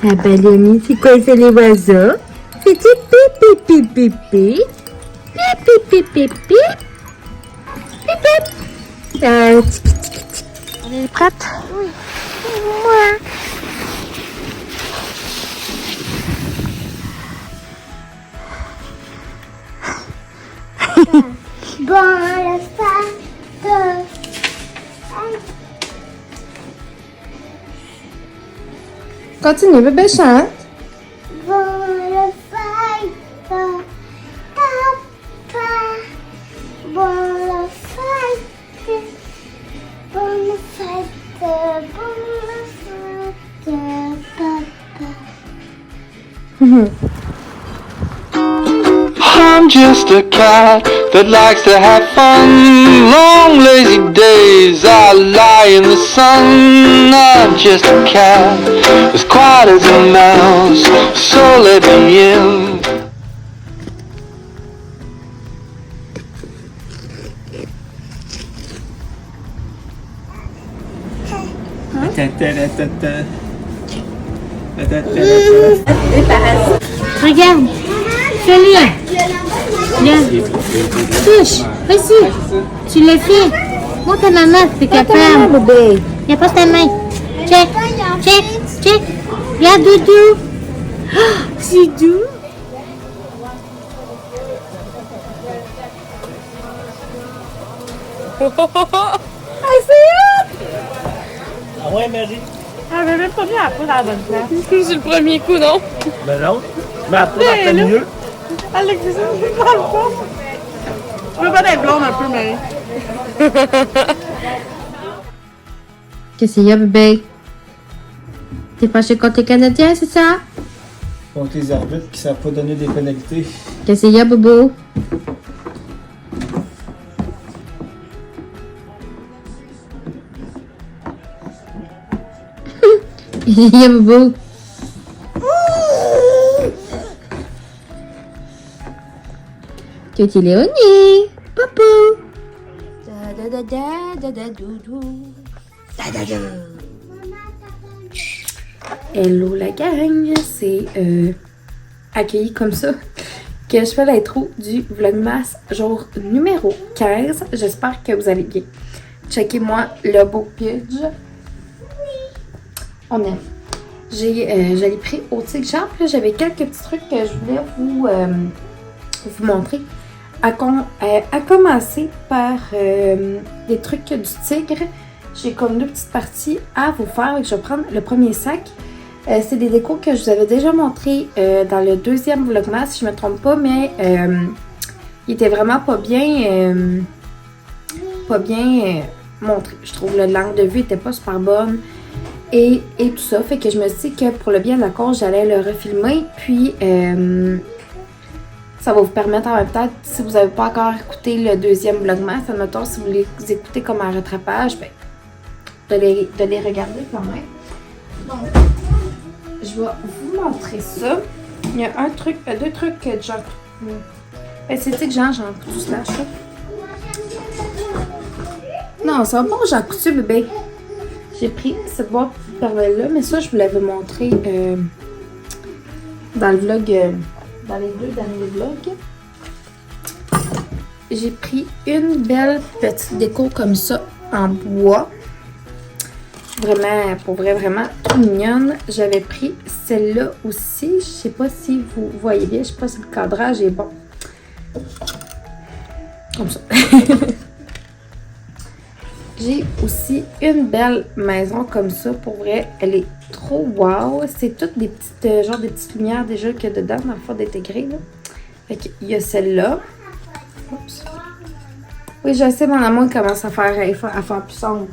Ah bah Léonie, c'est quoi ça les oiseaux? C'est du pipi pipi pipi. Pipi pipi pipi. Pipi. Tiki tiki tiki. On est prête? Oui. Moi. Bon, le sac de... Continue, bébé chante. Bon, le sac de... Papa. Bon, le sac de... Bon, le sac de... Bon, le sac de... Papa. I'm just a cat that likes to have fun. Long lazy days I lie in the sun. I'm just a cat as quiet as a mouse, so let me in. Regarde. Fais-le. Viens. Touche. Vas-y. Tu le fais. Montre ta maman si t'es capable. Bébé. Viens, pose ta main. Check. Check. Check. Regarde, Doudou. Oh, c'est doux. Ah, ouais, Marie? Ah, mais même pas mis la poudre à la bonne place. C'est le premier coup, non? Ben non. Mais après, c'est là. mieux. Elle existe dans le fond. Je veux pas d'être blonde un peu, mais... Qu'est-ce qu'il y a, bébé? T'es fâché contre les Canadiens, c'est ça? Contre les arbitres qui ne savent pas donner des pénalités. Qu'est-ce qu'il y a, Bobo? Qu'est-ce qu'il y a, Bobo? Petit Léonie! Popo! Da da da da da da doudou. Da da da. Hello la gang, c'est accueilli comme ça que je fais l'intro du Vlogmas jour numéro 15. J'espère que vous allez bien. Checkez-moi le beau pidge. On aime. J'allais pris au Tigre Shop. J'avais quelques petits trucs que je voulais vous montrer. À commencer par des trucs du Tigre. J'ai comme deux petites parties à vous faire. Je vais prendre le premier sac. C'est des décos que je vous avais déjà montré dans le deuxième Vlogmas, si je ne me trompe pas, mais il était vraiment pas bien montré. Je trouve que l'angle de vue était pas super bonne et tout ça. Fait que je me suis dit que pour le bien de la cause, j'allais le refilmer. Puis ça va vous permettre en même temps, si vous n'avez pas encore écouté le deuxième Vlogmas, admettons, si vous les écoutez comme un rattrapage, ben, de les regarder quand même. Donc, je vais vous montrer ça. Il y a deux trucs que genre. C'est que j'en coutu slash là. Non, ça va pas Jean Coutu, bébé. J'ai pris cette boîte pervers-là, mais ça, je vous l'avais montré dans le vlog, dans les deux derniers vlogs. J'ai pris une belle petite déco comme ça en bois. Vraiment, pour vrai, vraiment trop mignonne. J'avais pris celle-là aussi. Je sais pas si vous voyez bien. Je sais pas si le cadrage est bon. Comme ça. J'ai aussi une belle maison comme ça. Pour vrai, elle est trop wow. C'est toutes des petites, genre des petites lumières déjà qu'il y a dedans, dans le fond d'intégrer. Fait qu'il y a celle-là. Oups. Oui, je sais, mon amour commence à faire plus sombre.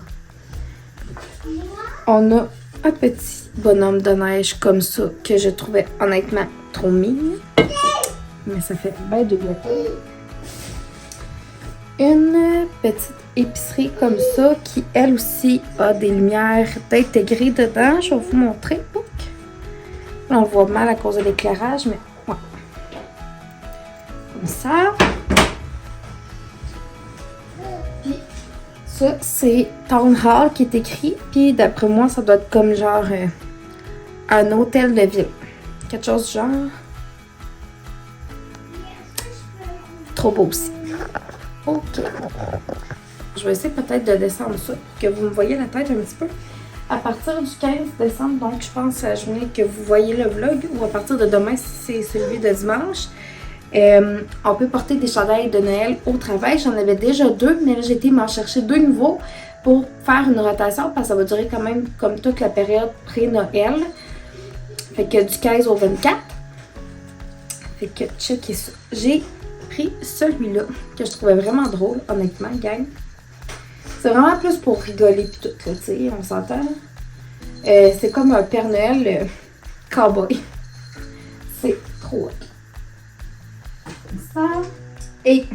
On a un petit bonhomme de neige comme ça que je trouvais honnêtement trop mignon. Mais ça fait bien de gâteau. Une petite épicerie comme ça qui elle aussi a des lumières intégrées dedans. Je vais vous montrer. Là, on voit mal à cause de l'éclairage, mais ouais. Comme ça. Puis ça, c'est Town Hall qui est écrit. Puis d'après moi, ça doit être comme genre un hôtel de ville. Quelque chose du genre. Trop beau aussi. OK. Je vais essayer peut-être de descendre ça pour que vous me voyez la tête un petit peu. À partir du 15 décembre, donc je pense à la journée que vous voyez le vlog, ou à partir de demain si c'est celui de dimanche, on peut porter des chandails de Noël au travail. J'en avais déjà 2, mais là j'ai été m'en chercher 2 nouveaux pour faire une rotation parce que ça va durer quand même comme toute la période pré-Noël. Fait que du 15 au 24. Fait que checkez ça. J'ai pris celui-là que je trouvais vraiment drôle, honnêtement, gang. C'est vraiment plus pour rigoler pis tout, là, tu sais, on s'entend. C'est comme un Père Noël cowboy. C'est trop hot. Comme ça. Et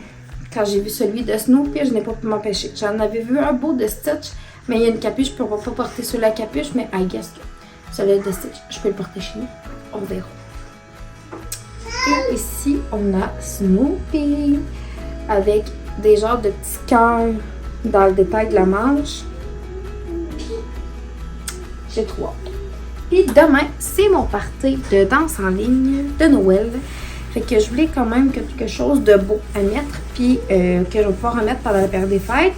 quand j'ai vu celui de Snoopy, je n'ai pas pu m'empêcher. J'en avais vu un beau de Stitch, mais il y a une capuche, je ne peux pas porter sur la capuche, mais I guess que celui de Stitch, je peux le porter chez nous. On verra. Et ici, on a Snoopy avec des genres de petits cœurs dans le détail de la manche. J'ai trop hâte. Et demain, c'est mon party de danse en ligne de Noël. Fait que je voulais quand même quelque chose de beau à mettre, puis que je vais pouvoir en mettre pendant la période des fêtes.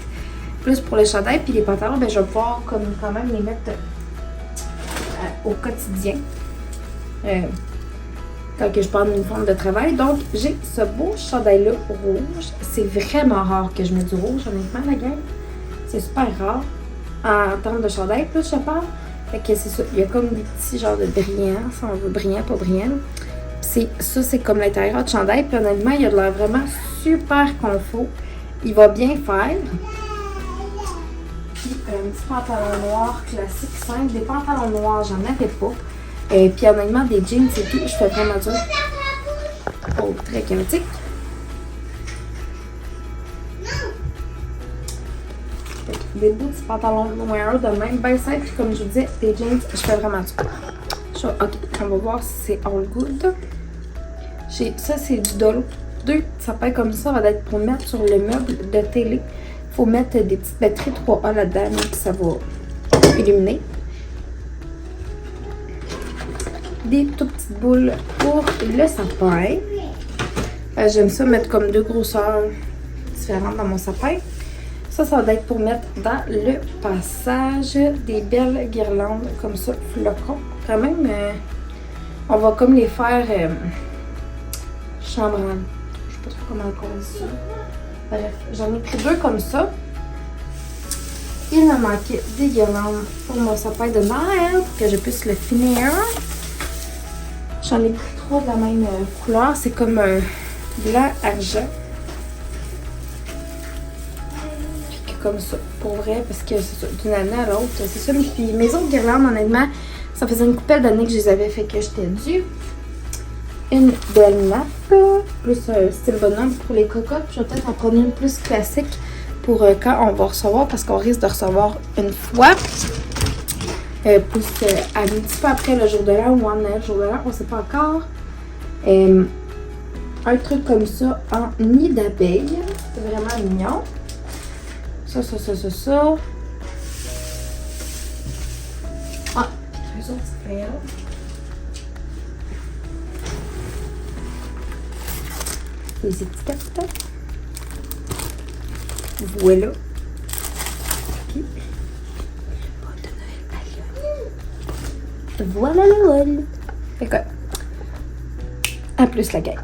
Plus pour les chandails, puis les pantalons, ben, je vais pouvoir comme, quand même les mettre au quotidien. Quand que je prends une forme de travail. Donc, j'ai ce beau chandail-là rouge. C'est vraiment rare que je mette du rouge, honnêtement, la gang. C'est super rare en termes de chandail, plus je parle. Fait que c'est ça. Il y a comme des petits genres de brillants, si on veut brillant, pas brillant. Ça, c'est comme l'intérieur de chandail. Puis honnêtement, il a de l'air vraiment super confort. Il va bien faire. Puis un petit pantalon noir classique, simple. Des pantalons noirs, j'en avais pas. Puis honnêtement, des jeans et tout, je fais vraiment dur. Oh, très chaotique. Des beaux petits pantalons noirs de même, bien simple. Puis comme je vous disais, des jeans, je fais vraiment dur. Ok, on va voir si c'est all good. Ça, c'est du Dolo. 2 sapins comme ça, va être pour mettre sur le meuble de télé. Il faut mettre des petites batteries 3A là-dedans, puis ça va illuminer. Des toutes petites boules pour le sapin. J'aime ça mettre comme 2 grosseurs différentes dans mon sapin. Ça va être pour mettre dans le passage des belles guirlandes comme ça, flocons. Quand même, on va comme les faire chambranles. Je sais pas trop comment on dit ça. Bref, j'en ai pris 2 comme ça. Il me manquait des guirlandes pour mon sapin de Noël pour que je puisse le finir. J'en ai pris 3 de la même couleur. C'est comme un blanc argent. Puis comme ça, pour vrai, parce que c'est ça, d'une année à l'autre, c'est ça. Puis mes autres guirlandes, honnêtement, ça faisait une couple d'années que je les avais, fait que j'étais due. Une belle nappe, plus style bonhomme pour les cocottes. Je vais peut-être en prendre une plus classique pour quand on va recevoir, parce qu'on risque de recevoir une fois. Plus un petit peu après le jour de l'an ou en Noël, jour de l'an, on ne sait pas encore. Un truc comme ça en nid d'abeille. C'est vraiment mignon. Ça. Ah, les autres crayons. Les étiquettes. Voilà. Puis, voilà le wall. Fait que, à plus la gang.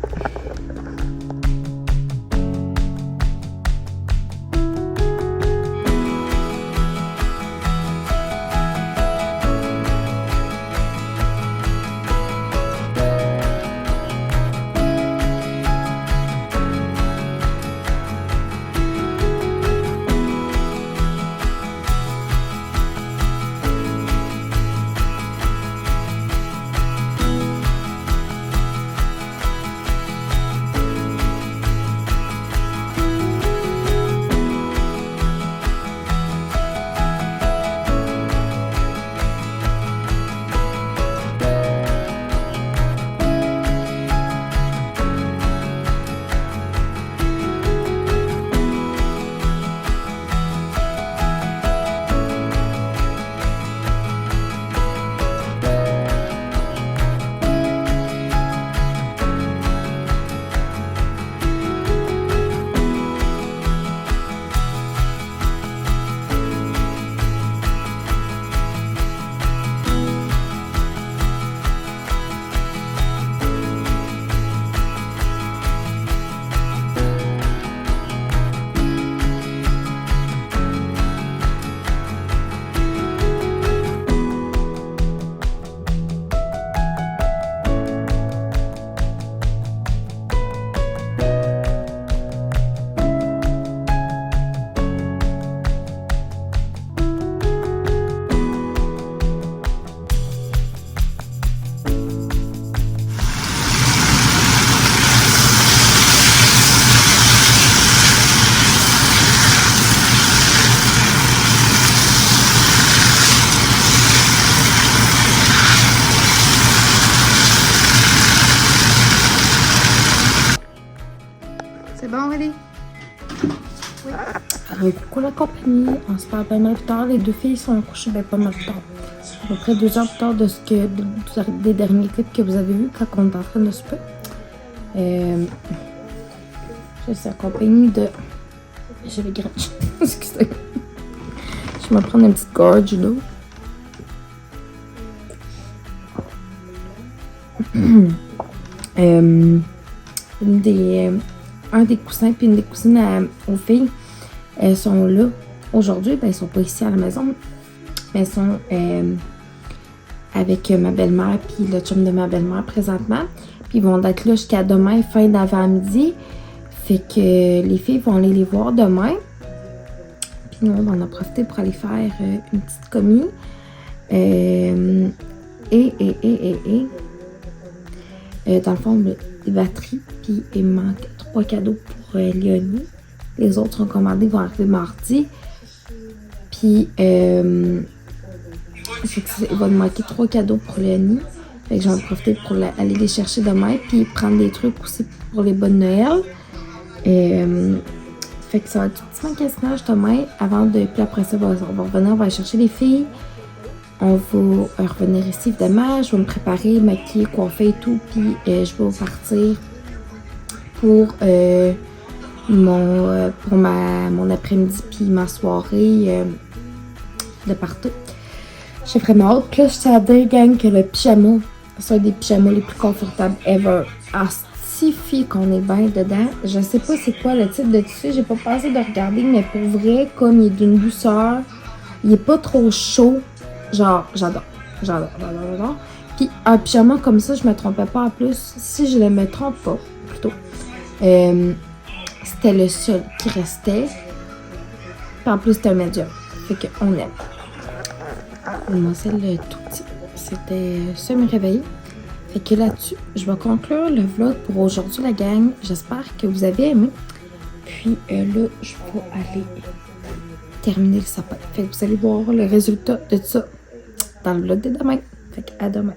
C'est bon, Aurélie? Oui. Coucou la compagnie, on se parle pas mal plus tard. Les deux filles sont couchées pas mal plus tard. À peu près 2 heures plus tard de des derniers clips que vous avez vus quand on est en train de souper. Je suis accompagnée de... Je vais gratcher. Excusez. Je vais me prendre une petite gorge d'eau. Un des coussins puis une des cousines aux filles, elles sont là aujourd'hui. Ben, elles sont pas ici à la maison, mais elles sont avec ma belle-mère puis le chum de ma belle-mère présentement. Puis ils vont être là jusqu'à demain, fin d'avant-midi. Fait que les filles vont aller les voir demain. Puis nous, on en a profité pour aller faire une petite commis. Dans le fond, des batteries. Puis il me manque 3 cadeaux pour Léonie. Les autres sont commandés, vont arriver mardi. Puis il va me manquer 3 cadeaux pour Léonie. Fait que j'en ai profité pour aller les chercher demain. Puis prendre des trucs aussi pour les bonnes Noël. Fait que ça va être un petit magasinage demain. Puis après ça, on va revenir, on va aller chercher les filles. On va revenir ici, évidemment. Je vais me préparer, maquiller, coiffer et tout. Puis je vais partir pour mon après-midi puis ma soirée de partout. J'ai vraiment hâte. Puis là, je tiens à dire, gang, que le pyjama, c'est un des pyjamas les plus confortables ever. Fille qu'on est bien dedans. Je sais pas c'est quoi le type de tissu. J'ai pas pensé de regarder, mais pour vrai, comme il est d'une douceur, il est pas trop chaud. Genre, j'adore. Puis un pyjama comme ça, je me trompais pas en plus. Si je ne me trompe pas, plutôt. C'était le seul qui restait. Puis en plus, c'était un médium. Fait qu'on aime. Moi, c'est le tout petit. C'était ça, me réveiller. Fait que là-dessus, je vais conclure le vlog pour aujourd'hui, la gang. J'espère que vous avez aimé. Puis là, je vais aller terminer le sapin. Fait que vous allez voir le résultat de ça dans le vlog de demain. Fait que à demain.